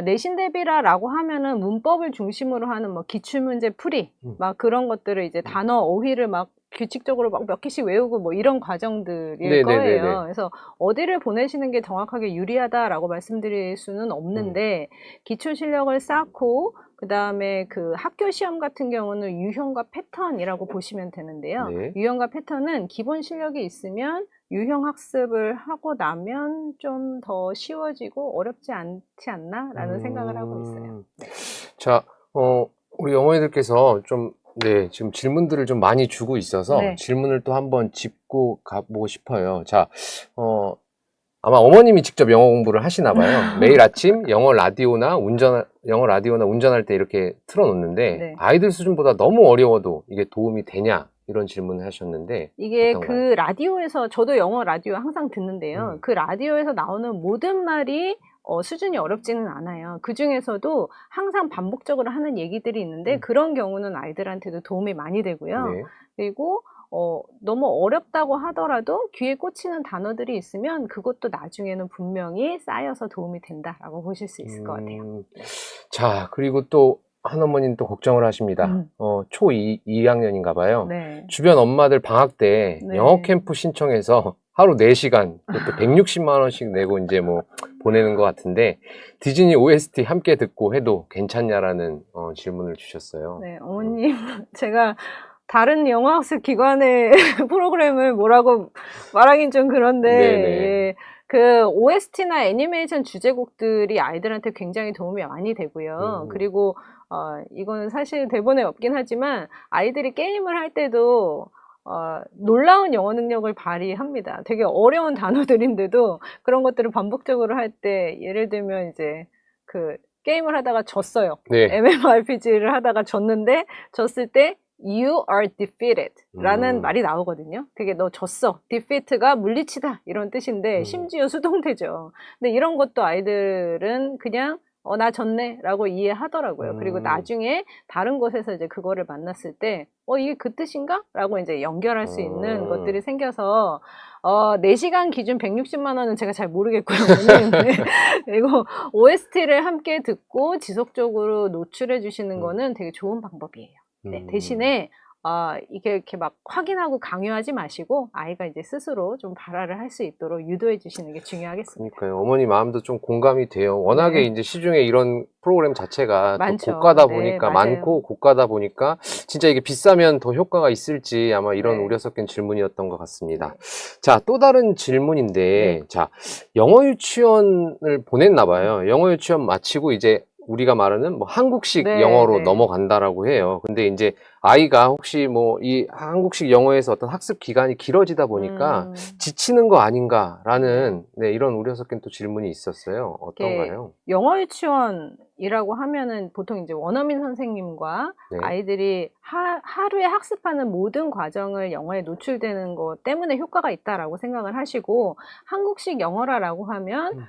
내신 대비라라고 하면은 문법을 중심으로 하는 뭐 기출문제 풀이 막 그런 것들을 이제 단어 어휘를 막 규칙적으로 막 몇 개씩 외우고 뭐 이런 과정들일 네네네네. 거예요. 그래서 어디를 보내시는 게 정확하게 유리하다라고 말씀드릴 수는 없는데 기초 실력을 쌓고 그 다음에 그 학교 시험 같은 경우는 유형과 패턴이라고 보시면 되는데요. 네. 유형과 패턴은 기본 실력이 있으면 유형 학습을 하고 나면 좀 더 쉬워지고 어렵지 않지 않나라는 생각을 하고 있어요. 자, 우리 어머니들께서 좀 네, 지금 질문들을 좀 많이 주고 있어서 네. 질문을 또 한번 짚고 가보고 싶어요. 자, 아마 어머님이 직접 영어 공부를 하시나 봐요. 매일 아침 영어 라디오나 운전할 때 이렇게 틀어놓는데 네. 아이들 수준보다 너무 어려워도 이게 도움이 되냐? 이런 질문을 하셨는데 이게 어떤가요? 그 라디오에서 저도 영어 라디오 항상 듣는데요. 그 라디오에서 나오는 모든 말이 수준이 어렵지는 않아요. 그 중에서도 항상 반복적으로 하는 얘기들이 있는데 그런 경우는 아이들한테도 도움이 많이 되고요. 네. 그리고 너무 어렵다고 하더라도 귀에 꽂히는 단어들이 있으면 그것도 나중에는 분명히 쌓여서 도움이 된다라고 보실 수 있을 것 같아요. 자, 그리고 또 한어머니는 또 걱정을 하십니다. 초 2학년인가 봐요. 네. 주변 엄마들 방학 때 네. 영어 캠프 신청해서 하루 4시간, 그것도 160만 원씩 내고 이제 뭐 보내는 것 같은데 디즈니 OST 함께 듣고 해도 괜찮냐라는 질문을 주셨어요. 네, 어머님, 제가 다른 영어학습 기관의 프로그램을 뭐라고 말하긴 좀 그런데, 네네. 예, 그 OST나 애니메이션 주제곡들이 아이들한테 굉장히 도움이 많이 되고요. 그리고, 이거는 사실 대본에 없긴 하지만 아이들이 게임을 할 때도 놀라운 영어 능력을 발휘합니다. 되게 어려운 단어들인데도 그런 것들을 반복적으로 할 때, 예를 들면 이제 그 게임을 하다가 졌어요. 네. MMORPG를 하다가 졌는데, 졌을 때 You are defeated 라는 말이 나오거든요. 그게 너 졌어. defeat가 물리치다 이런 뜻인데 심지어 수동태죠. 근데 이런 것도 아이들은 그냥 나 졌네 라고 이해하더라고요. 그리고 나중에 다른 곳에서 이제 그거를 만났을 때 이게 그 뜻인가? 라고 이제 연결할 수 있는 것들이 생겨서 4시간 기준 160만 원은 제가 잘 모르겠고요. 그리고 OST를 함께 듣고 지속적으로 노출해 주시는 거는 되게 좋은 방법이에요. 네, 대신에 이게 이렇게 막 확인하고 강요하지 마시고 아이가 이제 스스로 좀 발화를 할 수 있도록 유도해 주시는 게 중요하겠습니다. 그러니까요. 어머니 마음도 좀 공감이 돼요. 워낙에 네. 이제 시중에 이런 프로그램 자체가 또 많죠. 고가다 네, 보니까 맞아요. 많고 고가다 보니까 진짜 이게 비싸면 더 효과가 있을지 아마 이런 네. 우려 섞인 질문이었던 것 같습니다. 자, 또 다른 질문인데 네. 자, 영어 유치원을 보냈나 봐요. 영어 유치원 마치고 이제 우리가 말하는 뭐 한국식 네, 영어로 네. 넘어간다라고 해요. 근데 이제 아이가 혹시 뭐 이 한국식 영어에서 어떤 학습 기간이 길어지다 보니까 지치는 거 아닌가라는 네, 이런 우려 섞인 또 질문이 있었어요. 어떤가요? 영어 유치원이라고 하면은 보통 이제 원어민 선생님과 네. 아이들이 하루에 학습하는 모든 과정을 영어에 노출되는 것 때문에 효과가 있다라고 생각을 하시고, 한국식 영어라고 하면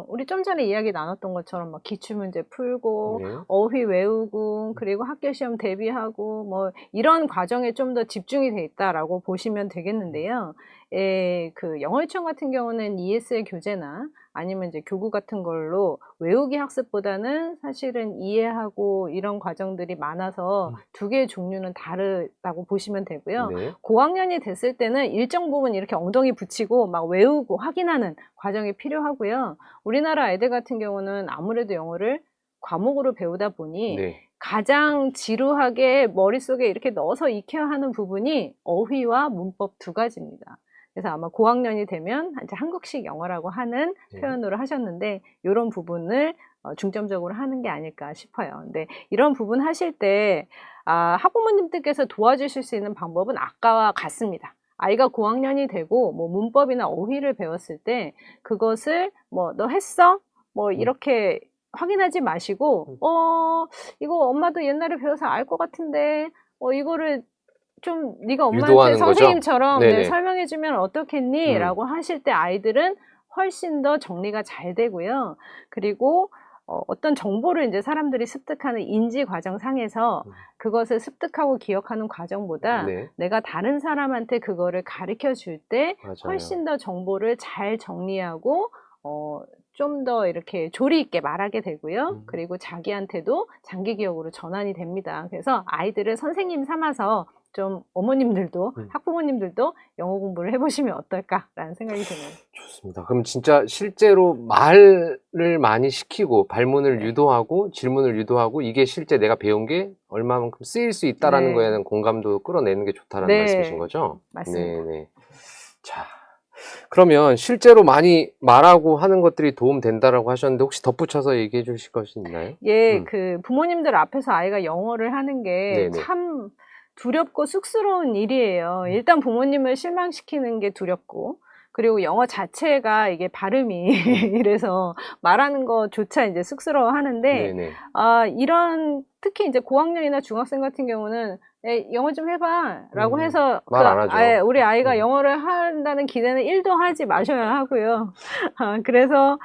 우리 좀 전에 이야기 나눴던 것처럼 막 기출문제 풀고 네. 어휘 외우고 그리고 학교 시험 대비하고 뭐 이런 과정에 좀 더 집중이 돼 있다라고 보시면 되겠는데요. 그 영어 유치원 같은 경우는 ESL 교재나 아니면 이제 교구 같은 걸로 외우기 학습보다는 사실은 이해하고 이런 과정들이 많아서 두 개의 종류는 다르다고 보시면 되고요. 네. 고학년이 됐을 때는 일정 부분 이렇게 엉덩이 붙이고 막 외우고 확인하는 과정이 필요하고요. 우리나라 아이들 같은 경우는 아무래도 영어를 과목으로 배우다 보니 네. 가장 지루하게 머릿속에 이렇게 넣어서 익혀야 하는 부분이 어휘와 문법 두 가지입니다. 그래서 아마 고학년이 되면 이제 한국식 영어라고 하는 표현으로 하셨는데, 이런 부분을 중점적으로 하는 게 아닐까 싶어요. 근데 이런 부분 하실 때 학부모님들께서 도와주실 수 있는 방법은 아까와 같습니다. 아이가 고학년이 되고 뭐 문법이나 어휘를 배웠을 때 그것을 뭐 너 했어? 뭐 이렇게 확인하지 마시고 이거 엄마도 옛날에 배워서 알 것 같은데 이거를 좀 네가 엄마한테 유도하는 거죠? 선생님처럼 네네. 설명해주면 어떻겠니? 라고 하실 때 아이들은 훨씬 더 정리가 잘 되고요. 그리고 어떤 정보를 이제 사람들이 습득하는 인지 과정 상에서 그것을 습득하고 기억하는 과정보다 네. 내가 다른 사람한테 그거를 가르쳐 줄 때 맞아요. 훨씬 더 정보를 잘 정리하고 좀 더 이렇게 조리 있게 말하게 되고요. 그리고 자기한테도 장기 기억으로 전환이 됩니다. 그래서 아이들을 선생님 삼아서 좀 어머님들도 학부모님들도 영어 공부를 해보시면 어떨까라는 생각이 드네요. 좋습니다. 그럼 진짜 실제로 말을 많이 시키고 발문을 유도하고 질문을 유도하고 이게 실제 내가 배운 게 얼마만큼 쓰일 수 있다라는 네. 거에 대한 공감도 끌어내는 게 좋다라는 네. 말씀이신 거죠? 맞습니다. 네네. 자, 그러면 실제로 많이 말하고 하는 것들이 도움 된다라고 하셨는데 혹시 덧붙여서 얘기해 주실 것이 있나요? 그 부모님들 앞에서 아이가 영어를 하는 게 네네. 참 두렵고 쑥스러운 일이에요. 일단 부모님을 실망시키는 게 두렵고, 그리고 영어 자체가 이게 발음이 이래서 말하는 것조차 이제 쑥스러워 하는데, 네네. 이런 특히 이제 고학년이나 중학생 같은 경우는 영어 좀 해봐 라고 해서 말안 하죠. 우리 아이가 영어를 한다는 기대는 1도 하지 마셔야 하고요. 그래서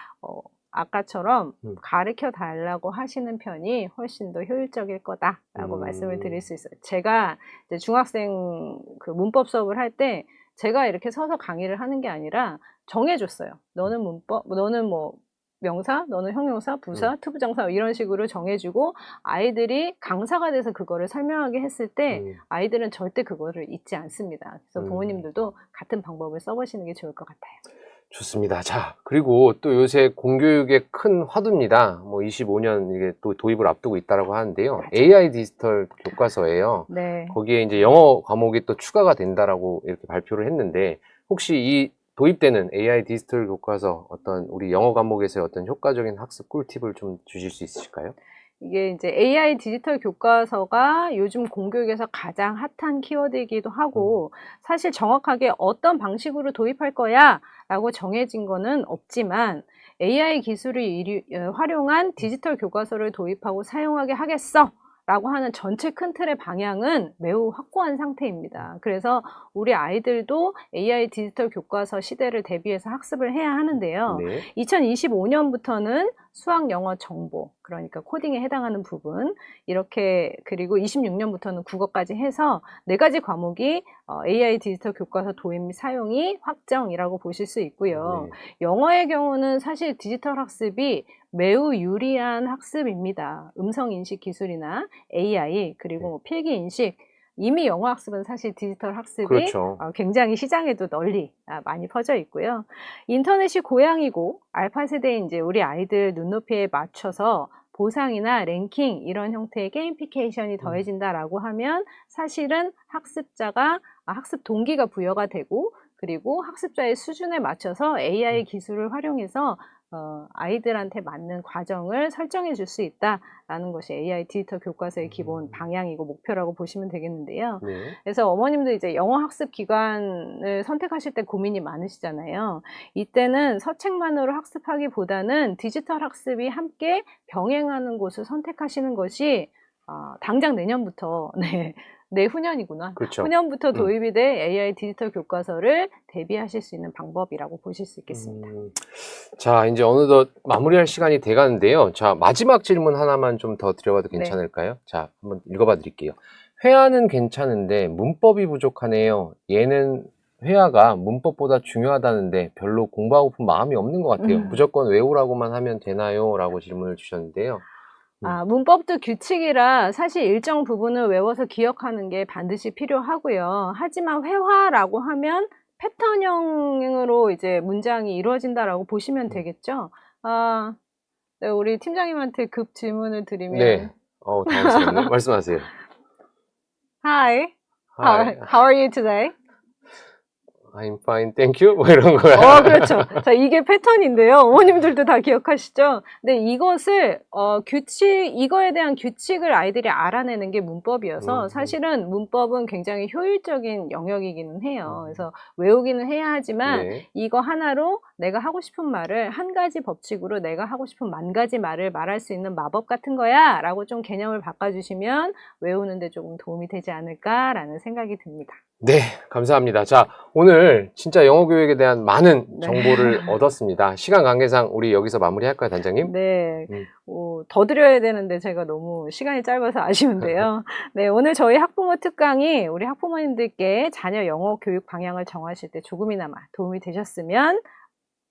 아까처럼 가르쳐 달라고 하시는 편이 훨씬 더 효율적일 거다라고 말씀을 드릴 수 있어요. 제가 이제 중학생 그 문법 수업을 할 때 제가 이렇게 서서 강의를 하는 게 아니라 정해줬어요. 너는 문법, 너는 뭐 명사, 너는 형용사, 부사, 투부정사 이런 식으로 정해주고 아이들이 강사가 돼서 그거를 설명하게 했을 때 아이들은 절대 그거를 잊지 않습니다. 그래서 부모님들도 같은 방법을 써보시는 게 좋을 것 같아요. 좋습니다. 자, 그리고 또 요새 공교육의 큰 화두입니다. 뭐 25년 이게 또 도입을 앞두고 있다라고 하는데요. AI 디지털 교과서예요. 네. 거기에 이제 영어 과목이 또 추가가 된다라고 이렇게 발표를 했는데 혹시 이 도입되는 AI 디지털 교과서 어떤 우리 영어 과목에서의 어떤 효과적인 학습 꿀팁을 좀 주실 수 있으실까요? 이게 이제 AI 디지털 교과서가 요즘 공교육에서 가장 핫한 키워드이기도 하고, 사실 정확하게 어떤 방식으로 도입할 거야 라고 정해진 거는 없지만 AI 기술을 활용한 디지털 교과서를 도입하고 사용하게 하겠어 라고 하는 전체 큰 틀의 방향은 매우 확고한 상태입니다. 그래서 우리 아이들도 AI 디지털 교과서 시대를 대비해서 학습을 해야 하는데요. 네. 2025년부터는 수학, 영어, 정보, 그러니까 코딩에 해당하는 부분, 이렇게, 그리고 26년부터는 국어까지 해서 4가지 과목이 AI 디지털 교과서 도입 및 사용이 확정이라고 보실 수 있고요. 네. 영어의 경우는 사실 디지털 학습이 매우 유리한 학습입니다. 음성인식 기술이나 AI, 그리고 뭐 필기인식, 이미 영어 학습은 사실 디지털 학습이 그렇죠. 굉장히 시장에도 널리 많이 퍼져 있고요. 인터넷이 고향이고 알파 세대인 이제 우리 아이들 눈높이에 맞춰서 보상이나 랭킹 이런 형태의 게임피케이션이 더해진다라고 하면 사실은 학습자가 학습 동기가 부여가 되고, 그리고 학습자의 수준에 맞춰서 AI 기술을 활용해서 아이들한테 맞는 과정을 설정해 줄 수 있다라는 것이 AI 디지털 교과서의 기본 방향이고 목표라고 보시면 되겠는데요. 네. 그래서 어머님도 이제 영어 학습 기관을 선택하실 때 고민이 많으시잖아요. 이때는 서책만으로 학습하기보다는 디지털 학습이 함께 병행하는 곳을 선택하시는 것이 당장 내년부터 내후년이구나. 그렇죠. 후년부터 도입이 될 AI 디지털 교과서를 대비하실 수 있는 방법이라고 보실 수 있겠습니다. 자, 이제 어느덧 마무리할 시간이 돼 가는데요. 자, 마지막 질문 하나만 좀 더 드려봐도 괜찮을까요? 자, 한번 읽어봐 드릴게요. 회화는 괜찮은데 문법이 부족하네요. 얘는 회화가 문법보다 중요하다는데 별로 공부하고픈 마음이 없는 것 같아요. 무조건 외우라고만 하면 되나요? 라고 질문을 주셨는데요. 문법도 규칙이라 사실 일정 부분을 외워서 기억하는 게 반드시 필요하고요. 하지만 회화라고 하면 패턴형으로 이제 문장이 이루어진다라고 보시면 되겠죠. 네, 우리 팀장님한테 급 질문을 드리면 네. 당황스럽네요. 말씀하세요. Hi, Hi, how are you today? I'm fine, thank you. 뭐 이런 거야. 그렇죠. 자, 이게 패턴인데요. 어머님들도 다 기억하시죠? 근데 이것을, 이거에 대한 규칙을 아이들이 알아내는 게 문법이어서 사실은 문법은 굉장히 효율적인 영역이기는 해요. 그래서 외우기는 해야 하지만 네. 이거 하나로 내가 하고 싶은 말을 한 가지 법칙으로 내가 하고 싶은 만 가지 말을 말할 수 있는 마법 같은 거야 라고 좀 개념을 바꿔주시면 외우는데 조금 도움이 되지 않을까라는 생각이 듭니다. 네, 감사합니다. 자, 오늘 진짜 영어 교육에 대한 많은 정보를 얻었습니다. 시간 관계상 우리 여기서 마무리할까요, 단장님? 네, 더 드려야 되는데 제가 너무 시간이 짧아서 아쉬운데요. 네, 오늘 저희 학부모 특강이 우리 학부모님들께 자녀 영어 교육 방향을 정하실 때 조금이나마 도움이 되셨으면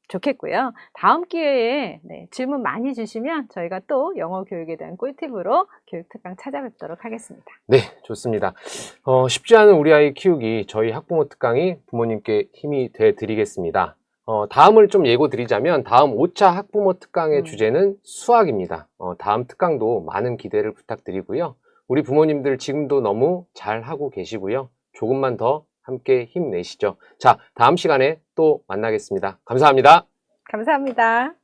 좋겠고요. 다음 기회에 질문 많이 주시면 저희가 또 영어 교육에 대한 꿀팁으로 교육특강 찾아뵙도록 하겠습니다. 네, 좋습니다. 쉽지 않은 우리 아이 키우기 저희 학부모 특강이 부모님께 힘이 돼 드리겠습니다. 다음을 좀 예고 드리자면 다음 5차 학부모 특강의 주제는 수학입니다. 다음 특강도 많은 기대를 부탁드리고요. 우리 부모님들 지금도 너무 잘하고 계시고요. 조금만 더 함께 힘내시죠. 자, 다음 시간에 또 만나겠습니다. 감사합니다. 감사합니다.